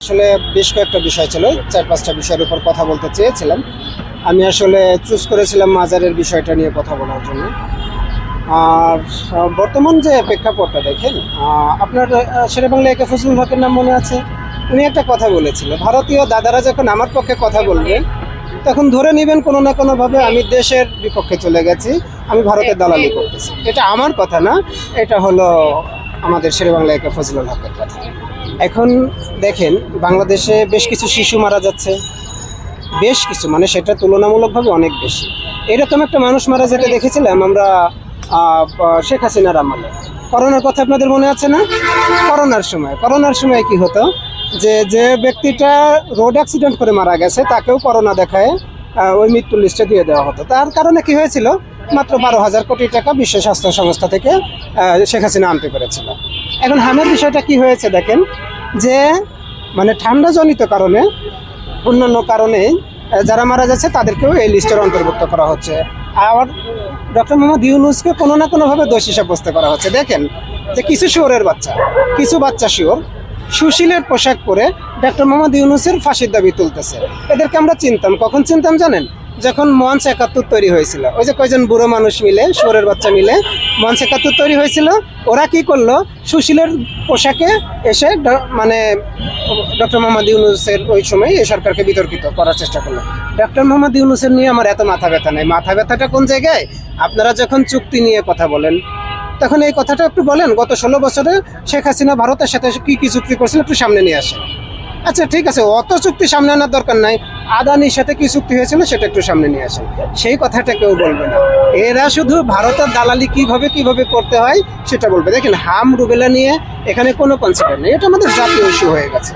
আসলে বেশ কয়েকটা বিষয় ছিল, 4-5টা বিষয়ের উপর কথা বলতে চেয়েছিলাম। আমি আসলে চুজ করেছিলাম মাজারের বিষয়টা নিয়ে কথা বলার জন্য। আর বর্তমান যে প্রেক্ষাপটটা দেখেন, আপনার শেরেবাংলা একে ফজলুল হকের নাম মনে আছে? উনি একটা কথা বলেছিল, ভারতীয় দাদারা যখন আমার পক্ষে কথা বলবে তখন ধরে নেবেন কোনো না কোনোভাবে আমি দেশের বিপক্ষে চলে গেছি, আমি ভারতের দালালি করতেছি। এটা আমার কথা না, এটা হলো আমাদের শেরেবাংলা একে ফজলুল হকের কথা। এখন দেখেন, বাংলাদেশে বেশ কিছু শিশু মারা যাচ্ছে, বেশ কিছু, মানে সেটা তুলনামূলকভাবে অনেক বেশি। এরকম একটা মানুষ মারা যেতে দেখেছিলাম আমরা শেখ হাসিনার আমলে। করোনার কথা আপনাদের মনে আছে না? করোনার সময় কি হতো, যে ব্যক্তিটা রোড অ্যাক্সিডেন্ট করে মারা গেছে তাকেও করোনা দেখায় ওই মৃত্যুর লিস্টে দিয়ে দেওয়া হতো। তার কারণে কি হয়েছিল, মাত্র 12,000 কোটি টাকা বিশ্ব স্বাস্থ্য সংস্থা থেকে শেখ হাসিনা আনতে পেরেছিল। এখন হামের বিষয়টা কি হয়েছে দেখেন, যে মানে ঠান্ডাজনিত কারণে, অন্যান্য কারণে যারা মারা যাচ্ছে তাদেরকেও এই লিস্টের অন্তর্ভুক্ত করা হচ্ছে। আর ডক্টর মোহাম্মদ ইউনূসকে কোনো না কোনোভাবে দোষী সাব্যস্ত করা হচ্ছে। দেখেন যে কিছু বাচ্চা শিওর সুশীলের পোশাক পরে ডক্টর মোহাম্মদ ইউনূসের ফাঁসির দাবি তুলতেছে। এদেরকে আমরা চিনতাম, কখন চিনতাম জানেন? যখন মঞ্চ 71 তৈরি হয়েছিল, ওই যে কয়জন বুড়ো মানুষ মিলে, শুয়োরের বাচ্চা মিলে মঞ্চ 71 তৈরি হয়েছিল, ওরা কি করলো, সুশীলের পোশাকে এসে মানে ডক্টর মোহাম্মদ ইউনূসের ওই সময় এই সরকারকে বিতর্কিত করার চেষ্টা করলো। ডক্টর মোহাম্মদ ইউনূসের নিয়ে আমার এত মাথা ব্যথা নেই। মাথা ব্যথাটা কোন জায়গায়, আপনারা যখন চুক্তি নিয়ে কথা বলেন তখন এই কথাটা একটু বলেন, গত 16 বছরে শেখ হাসিনা ভারতের সাথে কি চুক্তি করছিল একটু সামনে নিয়ে আসেন। আচ্ছা ঠিক আছে, অত চুক্তি সামনে আনার দরকার নাই, আদানির সাথে কি চুক্তি হয়েছিল সেটা একটু সামনে নিয়ে আসেন। সেই কথাটা কেউ বলবে না, এরা শুধু ভারতের দালালি কিভাবে করতে হয় সেটা বলবে। দেখেন, হাম রুবেলা নিয়ে এখানে কোনো কনসিডার নেই, এটা আমাদের জাতীয় ইস্যু হয়ে গেছে।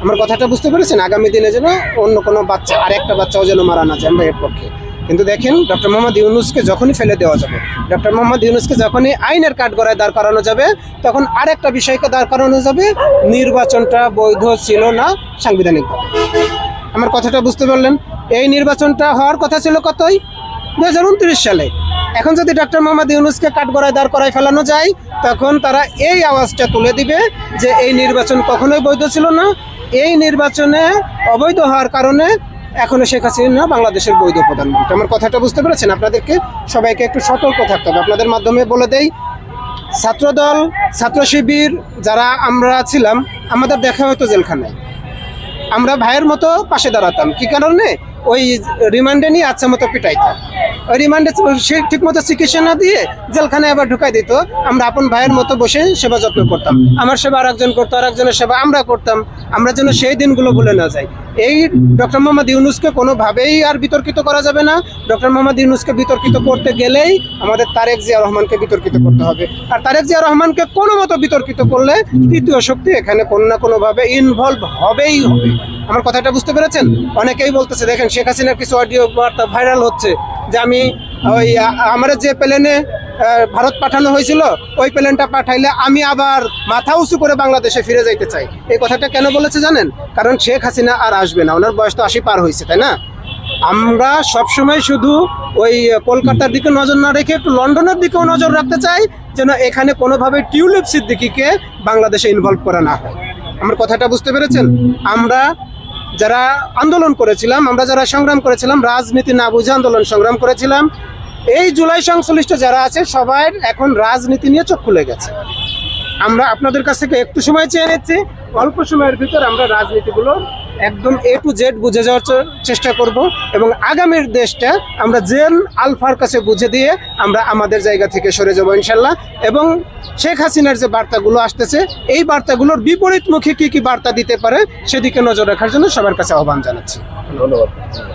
আমার কথাটা বুঝতে পেরেছেন? আগামী দিনে যেন অন্য কোনো বাচ্চা, আর একটা বাচ্চাও যেন মারা না যায়, আমরা এর পক্ষে। কিন্তু দেখেন, ডক্টর মোহাম্মদ ইউনূসকে যখনই ফেলে দেওয়া যাবে, ডক্টর মোহাম্মদ ইউনূসকে যখনই আইনের কাঠগড়ায় দাঁড় করানো যাবে, তখন আরেকটা বিষয়কে দাঁড় করানো যাবে, নির্বাচনটা বৈধ ছিল না সাংবিধানিকভাবে। আমার কথাটা বুঝতে পারলেন? এই নির্বাচনটা হওয়ার কথা ছিল কতই, 2029 সালে। এখন যদি ডক্টর মোহাম্মদ ইউনূসকে কাঠগড়ায় দাঁড় করায় ফেলানো যায়, তখন তারা এই আওয়াজটা তুলে দিবে যে এই নির্বাচন কখনোই বৈধ ছিল না, এই নির্বাচনে অবৈধ হওয়ার কারণে এখনো শেখ হাসিনা বাংলাদেশের বৈধ প্রধানমন্ত্রী। আমার কথাটা বুঝতে পেরেছেন? আপনাদেরকে সবাইকে একটু সতর্ক থাকতে হবে। আপনাদের মাধ্যমে বলে দেই, ছাত্রদল, ছাত্র শিবির যারা আমরা ছিলাম, আমাদের দেখা হতো জেলখানায়। আমরা ভাইয়ের মতো পাশে দাঁড়াতাম। কি কারণে? ওই রিমান্ডে নিয়ে আচ্ছা মতো পিটাইতাম, ওই রিমান্ডে সে ঠিক মতো চিকিৎসা না দিয়ে জেলখানায় আবার ঢুকাই দিত। আমরা আপন ভাইয়ের মতো বসে সেবা যত্ন করতাম, আমার সেবা আরেকজন করতো, আরেকজনের সেবা আমরা করতাম। আমরা যেন সেই দিনগুলো ভুলে না যাই। এই ডক্টর মোহাম্মদ ইউনূসকে কোনোভাবেই আর বিতর্কিত করা যাবে না। ডক্টর মোহাম্মদ ইউনূসকে বিতর্কিত করতে গেলেই আমাদের তারেক জিয়া রহমানকে বিতর্কিত করতে হবে। আর তারেক জিয়া রহমানকে কোনো মতো বিতর্কিত করলে তৃতীয় শক্তি এখানে কোনো না কোনোভাবে ইনভলভ হবেই হবে। আমার কথাটা বুঝতে পেরেছেন? অনেকেই বলতেছে, দেখেন শেখ হাসিনার কিছু অডিও বার্তা ভাইরাল হচ্ছে যে আমি ওই আমার যে প্লেনে ভারত পাঠানো হয়েছিল, ওই প্লেনটা পাঠাইলে আমি আবার মাথা উঁচু করে বাংলাদেশে ফিরে যাইতে চাই। এই কথাটা কেন বলেছে জানেন? কারণ শেখ হাসিনা আর আসবে না, ওনার বয়স তো 80 পার হয়েছে, তাই না? আমরা সবসময় শুধু ওই কলকাতার দিকে নজর না রেখে একটু লন্ডনের দিকেও নজর রাখতে চাই, যেন এখানে কোনোভাবে টিউলিপ সিদ্দিকীকে বাংলাদেশে ইনভলভ করা না হয়। আমার কথাটা বুঝতে পেরেছেন? আমরা যারা আন্দোলন করেছিলাম, আমরা যারা সংগ্রাম করেছিলাম, রাজনীতি না বুঝে আন্দোলন সংগ্রাম করেছিলাম, এই জুলাই সংশ্লিষ্ট যারা আছে সবাই এখন রাজনীতি নিয়ে চোখ খুলে গেছে। আমরা আপনাদের কাছ থেকে একটু সময় চেয়ে নিচ্ছি, অল্প সময়ের ভিতর আমরা রাজনীতিগুলো একদম A to Z বুঝে যাওয়ার চেষ্টা করব, এবং আগামীর দেশটা আমরা জেন আলফার কাছে বুঝে দিয়ে আমরা আমাদের জায়গা থেকে সরে যাবো ইনশাল্লাহ। এবং শেখ হাসিনার যে বার্তাগুলো আসতেছে, এই বার্তাগুলোর বিপরীতমুখী কি বার্তা দিতে পারে সেদিকে নজর রাখার জন্য সবার কাছে আহ্বান জানাচ্ছি। ধন্যবাদ।